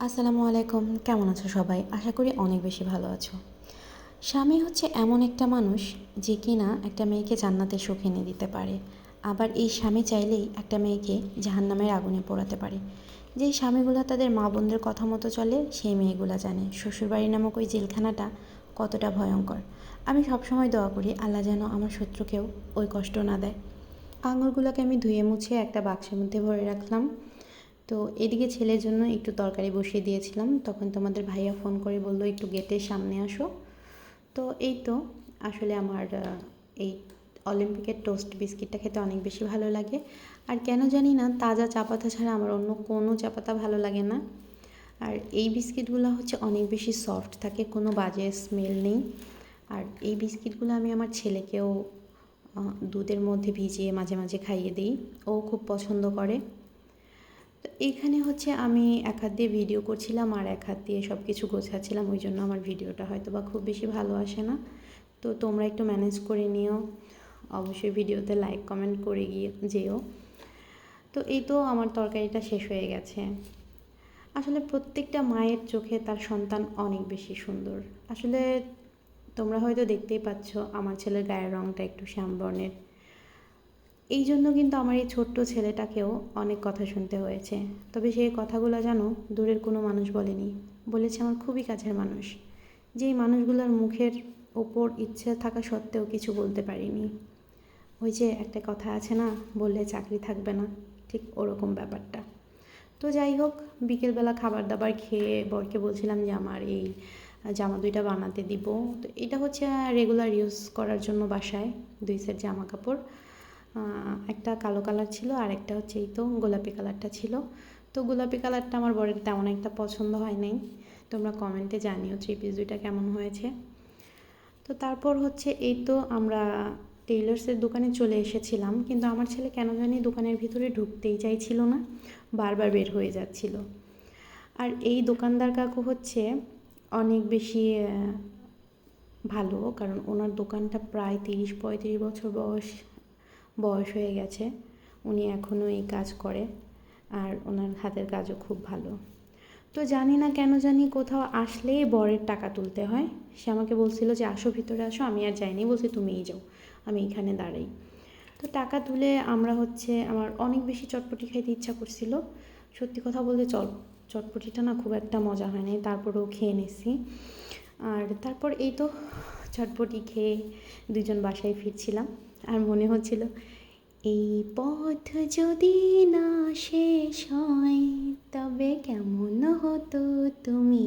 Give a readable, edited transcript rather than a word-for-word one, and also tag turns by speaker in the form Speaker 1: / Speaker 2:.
Speaker 1: আসসালামু আলাইকুম। কেমন আছো সবাই? আশা করি অনেক বেশি ভালো আছো। স্বামী হচ্ছে এমন একটা মানুষ যে কিনা একটা মেয়েকে জান্নাতের সুখ এনে দিতে পারে। আবার এই স্বামী চাইলেই একটা মেয়েকে জাহান্নামের আগুনে পোড়াতে পারে। যেই স্বামীগুলো তাদের মা বোনদের কথা মতো চলে সেই মেয়েগুলো জানে শ্বশুরবাড়ি নামক ওই জেলখানাটা কতটা ভয়ঙ্কর। আমি সবসময় দোয়া করি আল্লাহ যেন আমার শত্রুকেও ওই কষ্ট না দেয়। আঙুরগুলোকে আমি ধুয়ে মুছে একটা বাক্সের মধ্যে ভরে রাখলাম। তো এদিকে ছেলের জন্য একটু তরকারি বসিয়ে দিয়েছিলাম, তখন তোমাদের ভাইয়া ফোন করে বললো একটু গেটের সামনে আসো। তো এই তো আসলে আমার এই অলিম্পিকের টোস্ট বিস্কিটটা খেতে অনেক বেশি ভালো লাগে। আর কেন জানি না তাজা চা পাতা ছাড়া আমার অন্য কোনো চা পাতা ভালো লাগে না। আর এই বিস্কিটগুলো হচ্ছে অনেক বেশি সফট থাকে, কোনো বাজে স্মেল নেই। আর এই বিস্কিটগুলো আমি আমার ছেলেকেও দুধের মধ্যে ভিজিয়ে মাঝে মাঝে খাইয়ে দিই, ও খুব পছন্দ করে। তো এইখানে হচ্ছে আমি এক হাত দিয়ে ভিডিও করছিলাম আর এক হাত দিয়ে সব কিছু গোছাচ্ছিলাম, ওই জন্য আমার ভিডিওটা হয়তো বা খুব বেশি ভালো আসে না। তো তোমরা একটু ম্যানেজ করে নিও, অবশ্যই ভিডিওতে লাইক কমেন্ট করে যেও। তো এই তো আমার তরকারিটা শেষ হয়ে গেছে। আসলে প্রত্যেকটা মায়ের চোখে তার সন্তান অনেক বেশি সুন্দর। আসলে তোমরা হয়তো দেখতেই পাচ্ছ আমার ছেলের গায়ের রঙটা একটু শ্যামবর্ণের। এই জন্য কিন্তু আমার এই ছোট্ট ছেলেটাকেও অনেক কথা শুনতে হয়েছে। তবে সেই কথাগুলো জানো দূরের কোনো মানুষ বলেনি, বলেছে আমার খুবই কাছের মানুষ, যেই মানুষগুলোর মুখের ওপর ইচ্ছে থাকা সত্ত্বেও কিছু বলতে পারিনি। ওই যে একটা কথা আছে না, বললে চাকরি থাকবে না, ঠিক ওরকম ব্যাপারটা। তো যাই হোক, বিকেলবেলা খাবার দাবার খেয়ে বরকে বলছিলাম যে আমার এই জামা দুইটা বানাতে দিব। তো এটা হচ্ছে রেগুলার ইউজ করার জন্য বাসায় 2 সেট জামা কাপড়। একটা কালো কালার ছিল আর একটা হচ্ছে এই তো গোলাপি কালারটা ছিল। তো গোলাপি কালারটা আমার বরের তেমন একটা পছন্দ হয় নাই। তোমরা কমেন্টে জানিও 3 পিস দুইটা কেমন হয়েছে। তো তারপর হচ্ছে এই তো আমরা টেইলার্সের দোকানে চলে এসেছিলাম, কিন্তু আমার ছেলে কেন জানি দোকানের ভিতরে ঢুকতেই চাইছিল না, বারবার বের হয়ে যাচ্ছিল। আর এই দোকানদার কাকু হচ্ছে অনেক বেশি ভালো, কারণ ওনার দোকানটা প্রায় 30-35 বছর বয়স হয়ে গেছে। উনি এখনও এই কাজ করে আর ওনার হাতের কাজও খুব ভালো। তো জানি না কেন জানি কোথাও আসলেই বরের টাকা তুলতে হয়। সে আমাকে বলছিল যে আসো ভিতরে আসো, আমি আর যাইনি, বলছি তুমিই যাও, আমি এখানে দাঁড়াই। তো টাকা তুলে আমরা হচ্ছে আমার অনেক বেশি চটপটি খাইতে ইচ্ছা করছিল। সত্যি কথা বলতে চটপটিটা না খুব একটা মজা হয় নাই, তারপরেও খেয়ে নিছি। আর তারপর এই তো চটপটি খেয়ে দুজন বাসায় ফিরছিলাম আর মনে হচ্ছিল এই পথ যদি না শেষ হয় তবে কেমন হতো তুমি।